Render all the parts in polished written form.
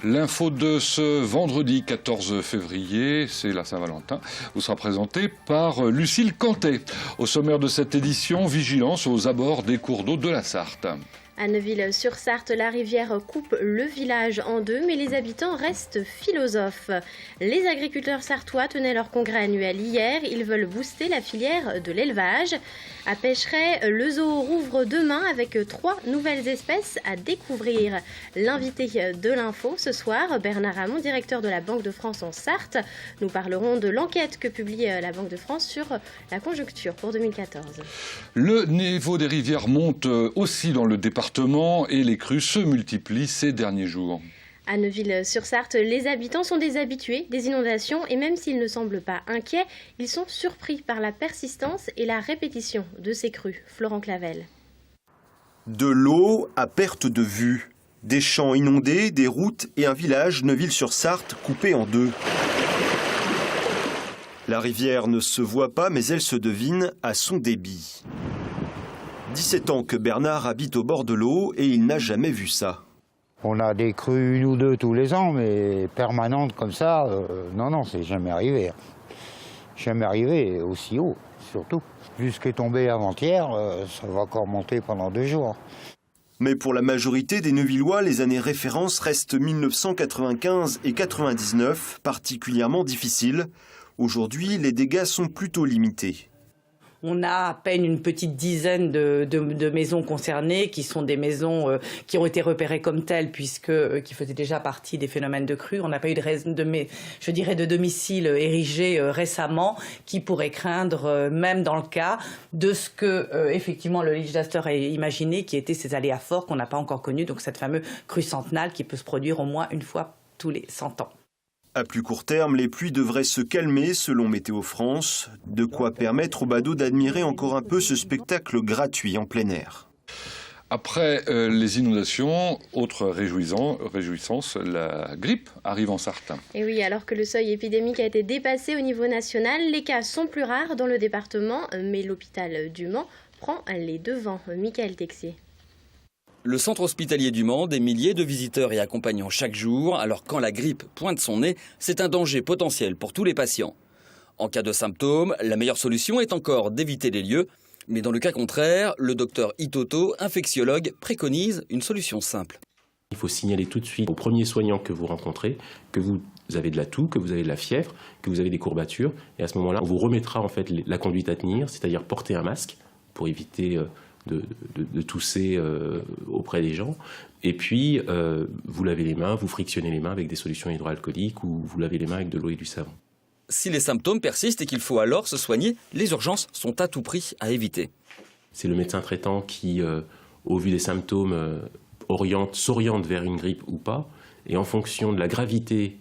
L'info de ce vendredi 14 février, c'est la Saint-Valentin, vous sera présentée par Lucille Cantet. Au sommaire de cette édition, vigilance aux abords des cours d'eau de la Sarthe. À Neuville-sur-Sarthe, la rivière coupe le village en deux, mais les habitants restent philosophes. Les agriculteurs sartois tenaient leur congrès annuel hier. Ils veulent booster la filière de l'élevage. À Pêcheret, le zoo rouvre demain avec 3 nouvelles espèces à découvrir. L'invité de l'info ce soir, Bernard Hamon, directeur de la Banque de France en Sarthe. Nous parlerons de l'enquête que publie la Banque de France sur la conjoncture pour 2014. Le niveau des rivières monte aussi dans le département et les crues se multiplient ces derniers jours. À Neuville-sur-Sarthe, les habitants sont des habitués des inondations et même s'ils ne semblent pas inquiets, ils sont surpris par la persistance et la répétition de ces crues. Florent Clavel. De l'eau à perte de vue, des champs inondés, des routes et un village Neuville-sur-Sarthe coupé en deux. La rivière ne se voit pas mais elle se devine à son débit. 17 ans que Bernard habite au bord de l'eau et il n'a jamais vu ça. On a des crues 1 ou 2 tous les ans, mais permanentes comme ça, non, c'est jamais arrivé. Jamais arrivé aussi haut, surtout. Vu ce qui est tombé avant-hier, ça va encore monter pendant 2 jours. Mais pour la majorité des Neuvillois, les années références restent 1995 et 99, particulièrement difficiles. Aujourd'hui, les dégâts sont plutôt limités. On a à peine une petite dizaine de maisons concernées, qui sont des maisons qui ont été repérées comme telles, qui faisaient déjà partie des phénomènes de crue. On n'a pas eu de domicile érigé récemment, qui pourrait craindre, même dans le cas de ce que effectivement le législateur a imaginé, qui étaient ces aléas forts qu'on n'a pas encore connus, donc cette fameuse crue centennale qui peut se produire au moins une fois tous les 100 ans. À plus court terme, les pluies devraient se calmer selon Météo France, de quoi permettre aux badauds d'admirer encore un peu ce spectacle gratuit en plein air. Après les inondations, autre réjouissance, la grippe arrive en Sarthe. Et oui, alors que le seuil épidémique a été dépassé au niveau national, les cas sont plus rares dans le département, mais l'hôpital du Mans prend les devants. Michael Texier. Le centre hospitalier du Mans, des milliers de visiteurs y accompagnant chaque jour. Alors quand la grippe pointe son nez, c'est un danger potentiel pour tous les patients. En cas de symptômes, la meilleure solution est encore d'éviter les lieux. Mais dans le cas contraire, le docteur Itoto, infectiologue, préconise une solution simple. Il faut signaler tout de suite au premier soignant que vous rencontrez que vous avez de la toux, que vous avez de la fièvre, que vous avez des courbatures. Et à ce moment-là, on vous remettra en fait la conduite à tenir, c'est-à-dire porter un masque pour éviter de tousser auprès des gens. Et puis, vous lavez les mains, vous frictionnez les mains avec des solutions hydroalcooliques ou vous lavez les mains avec de l'eau et du savon. Si les symptômes persistent et qu'il faut alors se soigner, les urgences sont à tout prix à éviter. C'est le médecin traitant qui, au vu des symptômes, s'oriente vers une grippe ou pas, et en fonction de la gravité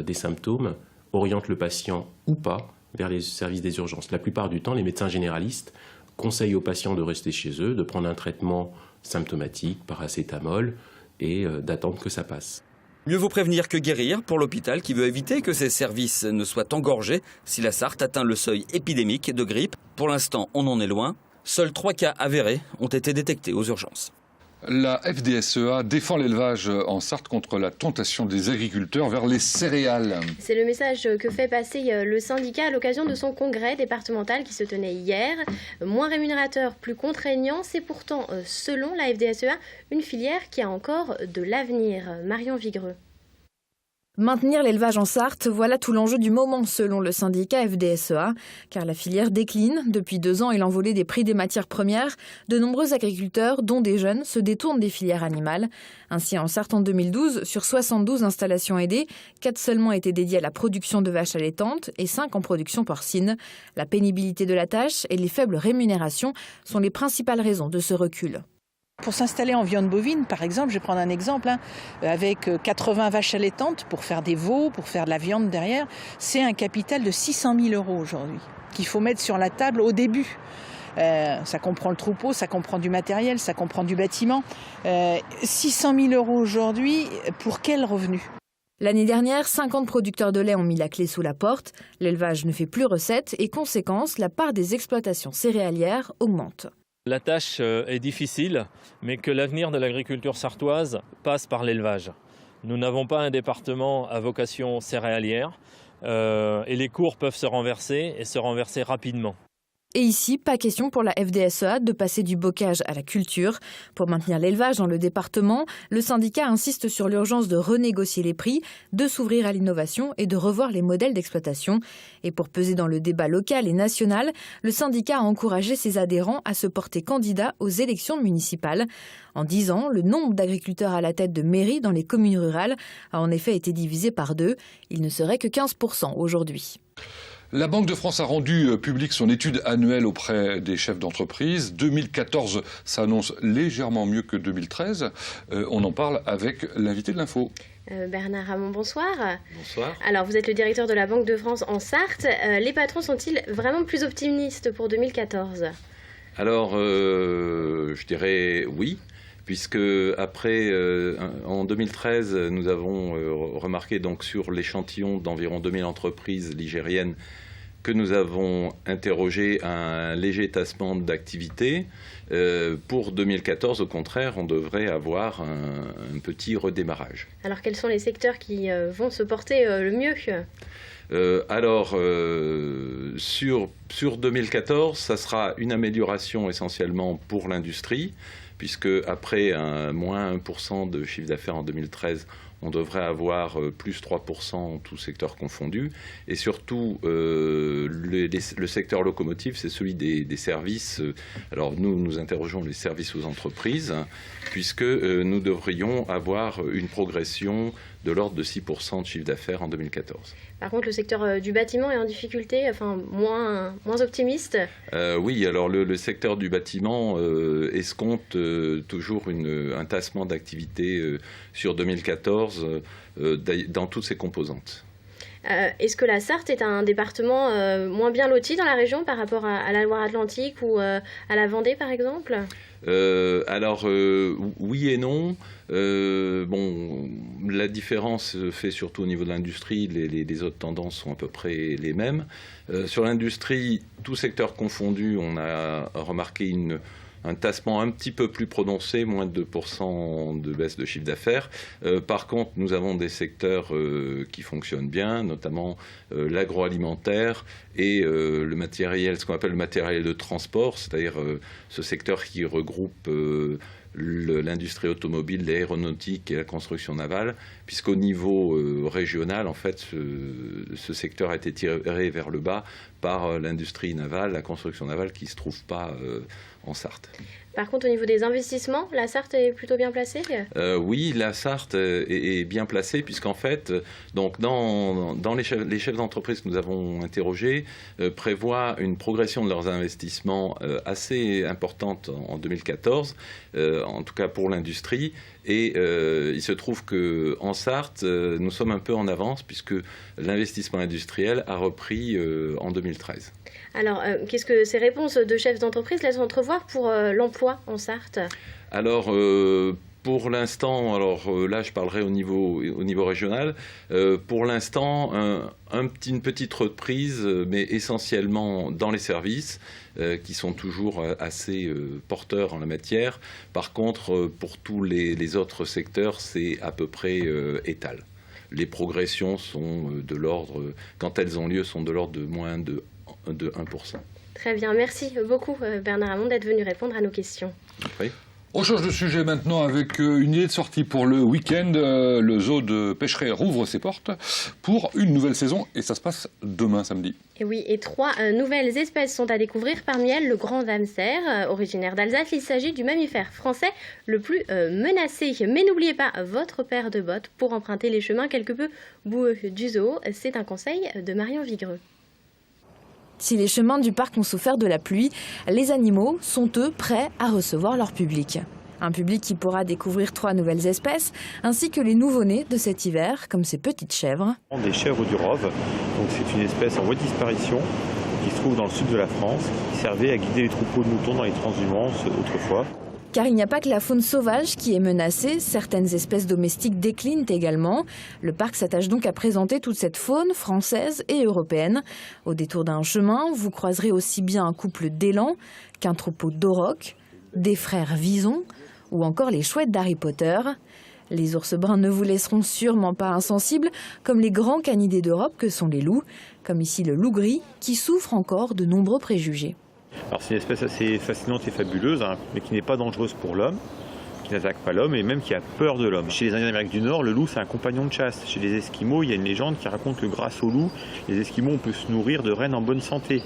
des symptômes, oriente le patient ou pas vers les services des urgences. La plupart du temps, les médecins généralistes conseillent aux patients de rester chez eux, de prendre un traitement symptomatique, paracétamol, et d'attendre que ça passe. Mieux vaut prévenir que guérir pour l'hôpital qui veut éviter que ses services ne soient engorgés si la Sarthe atteint le seuil épidémique de grippe. Pour l'instant, on en est loin. Seuls 3 cas avérés ont été détectés aux urgences. La FDSEA défend l'élevage en Sarthe contre la tentation des agriculteurs vers les céréales. C'est le message que fait passer le syndicat à l'occasion de son congrès départemental qui se tenait hier. Moins rémunérateur, plus contraignant, c'est pourtant, selon la FDSEA, une filière qui a encore de l'avenir. Marion Vigreux. Maintenir l'élevage en Sarthe, voilà tout l'enjeu du moment selon le syndicat FDSEA, car la filière décline. Depuis 2 ans et l'envolée des prix des matières premières, de nombreux agriculteurs, dont des jeunes, se détournent des filières animales. Ainsi, en Sarthe en 2012, sur 72 installations aidées, 4 seulement étaient dédiées à la production de vaches allaitantes et 5 en production porcine. La pénibilité de la tâche et les faibles rémunérations sont les principales raisons de ce recul. Pour s'installer en viande bovine, par exemple, je vais prendre un exemple, avec 80 vaches allaitantes pour faire des veaux, pour faire de la viande derrière, c'est un capital de 600 000 € aujourd'hui qu'il faut mettre sur la table au début. Ça comprend le troupeau, ça comprend du matériel, ça comprend du bâtiment. 600 000 € aujourd'hui, pour quel revenu ? L'année dernière, 50 producteurs de lait ont mis la clé sous la porte. L'élevage ne fait plus recette et, conséquence, la part des exploitations céréalières augmente. La tâche est difficile, mais que l'avenir de l'agriculture sartoise passe par l'élevage. Nous n'avons pas un département à vocation céréalière et les cours peuvent se renverser et se renverser rapidement. Et ici, pas question pour la FDSEA de passer du bocage à la culture. Pour maintenir l'élevage dans le département, le syndicat insiste sur l'urgence de renégocier les prix, de s'ouvrir à l'innovation et de revoir les modèles d'exploitation. Et pour peser dans le débat local et national, le syndicat a encouragé ses adhérents à se porter candidats aux élections municipales. En 10 ans, le nombre d'agriculteurs à la tête de mairies dans les communes rurales a en effet été divisé par 2. Il ne serait que 15% aujourd'hui. La Banque de France a rendu publique son étude annuelle auprès des chefs d'entreprise. 2014 s'annonce légèrement mieux que 2013. On en parle avec l'invité de l'info. Bernard Hamon, bonsoir. Bonsoir. Alors, vous êtes le directeur de la Banque de France en Sarthe. Les patrons sont-ils vraiment plus optimistes pour 2014 ? Alors, je dirais oui. Puisque après, en 2013, nous avons remarqué donc sur l'échantillon d'environ 2000 entreprises ligériennes que nous avons interrogé un léger tassement d'activité. Pour 2014, au contraire, on devrait avoir un petit redémarrage. Alors, quels sont les secteurs qui vont se porter le mieux ? Sur 2014, ça sera une amélioration essentiellement pour l'industrie, puisque après un moins 1% de chiffre d'affaires en 2013, on devrait avoir plus 3% tout secteur confondu. Et surtout, le secteur locomotive, c'est celui des services. Alors nous interrogeons les services aux entreprises, puisque nous devrions avoir une progression de l'ordre de 6% de chiffre d'affaires en 2014. Par contre, le secteur du bâtiment est en difficulté, enfin moins optimiste. Oui, alors le secteur du bâtiment escompte toujours un tassement d'activité sur 2014 dans toutes ses composantes. Est-ce que la Sarthe est un département moins bien loti dans la région par rapport à la Loire-Atlantique ou à la Vendée, par exemple ? Oui et non. La différence se fait surtout au niveau de l'industrie. Les autres tendances sont à peu près les mêmes. Sur l'industrie, tout secteur confondu, on a remarqué un tassement un petit peu plus prononcé, moins de 2% de baisse de chiffre d'affaires. Par contre, nous avons des secteurs qui fonctionnent bien, notamment l'agroalimentaire et le matériel, ce qu'on appelle le matériel de transport, c'est-à-dire ce secteur qui regroupe l'industrie automobile, l'aéronautique et la construction navale, puisqu'au niveau régional, en fait, ce secteur a été tiré vers le bas par l'industrie navale, la construction navale qui ne se trouve pas en Sarthe. Par contre, au niveau des investissements, la Sarthe est plutôt bien placée ? Oui, la Sarthe est bien placée, puisqu'en fait, donc dans les chefs d'entreprise que nous avons interrogés, prévoient une progression de leurs investissements assez importante en 2014, en tout cas pour l'industrie. Et il se trouve qu'en Sarthe, nous sommes un peu en avance, puisque l'investissement industriel a repris en 2013. Alors, qu'est-ce que ces réponses de chefs d'entreprise laissent entrevoir pour l'emploi en Sarthe ? Alors, pour l'instant, là je parlerai au niveau régional, pour l'instant, une petite reprise, mais essentiellement dans les services, qui sont toujours assez porteurs en la matière. Par contre, pour tous les autres secteurs, c'est à peu près étal. Les progressions sont de l'ordre, quand elles ont lieu, sont de l'ordre de moins de 1%. Très bien, merci beaucoup Bernard Hamon d'être venu répondre à nos questions. Oui. On change de sujet maintenant avec une idée de sortie pour le week-end. Le zoo de Pêcheret rouvre ses portes pour une nouvelle saison et ça se passe demain samedi. Et oui, et 3 nouvelles espèces sont à découvrir, parmi elles le grand hamster, originaire d'Alsace. Il s'agit du mammifère français le plus menacé. Mais n'oubliez pas votre paire de bottes pour emprunter les chemins quelque peu boueux du zoo. C'est un conseil de Marion Vigreux. Si les chemins du parc ont souffert de la pluie, les animaux sont eux prêts à recevoir leur public. Un public qui pourra découvrir 3 nouvelles espèces, ainsi que les nouveau-nés de cet hiver, comme ces petites chèvres. Des chèvres du Rove, donc c'est une espèce en voie de disparition qui se trouve dans le sud de la France, qui servait à guider les troupeaux de moutons dans les transhumances autrefois. Car il n'y a pas que la faune sauvage qui est menacée, certaines espèces domestiques déclinent également. Le parc s'attache donc à présenter toute cette faune française et européenne. Au détour d'un chemin, vous croiserez aussi bien un couple d'élans qu'un troupeau d'aurochs, des frères Vison ou encore les chouettes d'Harry Potter. Les ours bruns ne vous laisseront sûrement pas insensibles, comme les grands canidés d'Europe que sont les loups, comme ici le loup gris, qui souffre encore de nombreux préjugés. Alors c'est une espèce assez fascinante et fabuleuse, hein, mais qui n'est pas dangereuse pour l'homme, qui n'attaque pas l'homme et même qui a peur de l'homme. Chez les Indiens d'Amérique du Nord, le loup c'est un compagnon de chasse. Chez les Esquimaux, il y a une légende qui raconte que grâce au loup, les Esquimaux on peut se nourrir de rennes en bonne santé.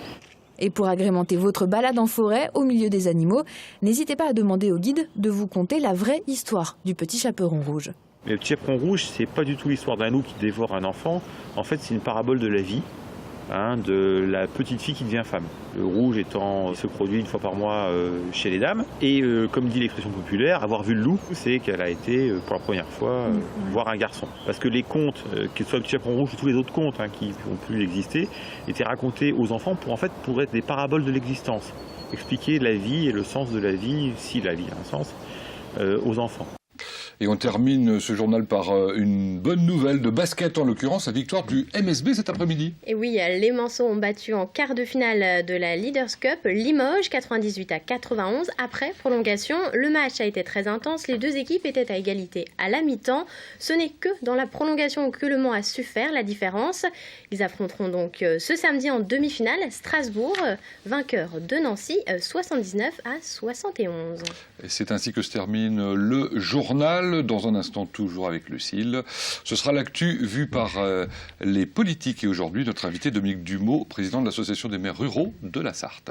Et pour agrémenter votre balade en forêt, au milieu des animaux, n'hésitez pas à demander au guide de vous conter la vraie histoire du petit chaperon rouge. Mais le petit chaperon rouge, c'est pas du tout l'histoire d'un loup qui dévore un enfant. En fait, c'est une parabole de la vie, hein, de la petite fille qui devient femme. Le rouge se produit une fois par mois chez les dames. Et comme dit l'expression populaire, avoir vu le loup, c'est qu'elle a été pour la première fois voir un garçon. Parce que les contes, que ce soit le petit chaperon rouge ou tous les autres contes qui ont pu exister, étaient racontés aux enfants pour être des paraboles de l'existence. Expliquer la vie et le sens de la vie, si la vie a un sens, aux enfants. Et on termine ce journal par une bonne nouvelle de basket, en l'occurrence, la victoire du MSB cet après-midi. Et oui, les Manceaux ont battu en quart de finale de la Leaders Cup Limoges, 98-91. Après prolongation, le match a été très intense. Les deux équipes étaient à égalité à la mi-temps. Ce n'est que dans la prolongation que Le Mans a su faire la différence. Ils affronteront donc ce samedi en demi-finale Strasbourg, vainqueur de Nancy, 79-71. Et c'est ainsi que se termine le journal. Dans un instant, toujours avec Lucille. Ce sera l'actu vue par les politiques. Et aujourd'hui, notre invité Dominique Dumeau, président de l'Association des maires ruraux de la Sarthe.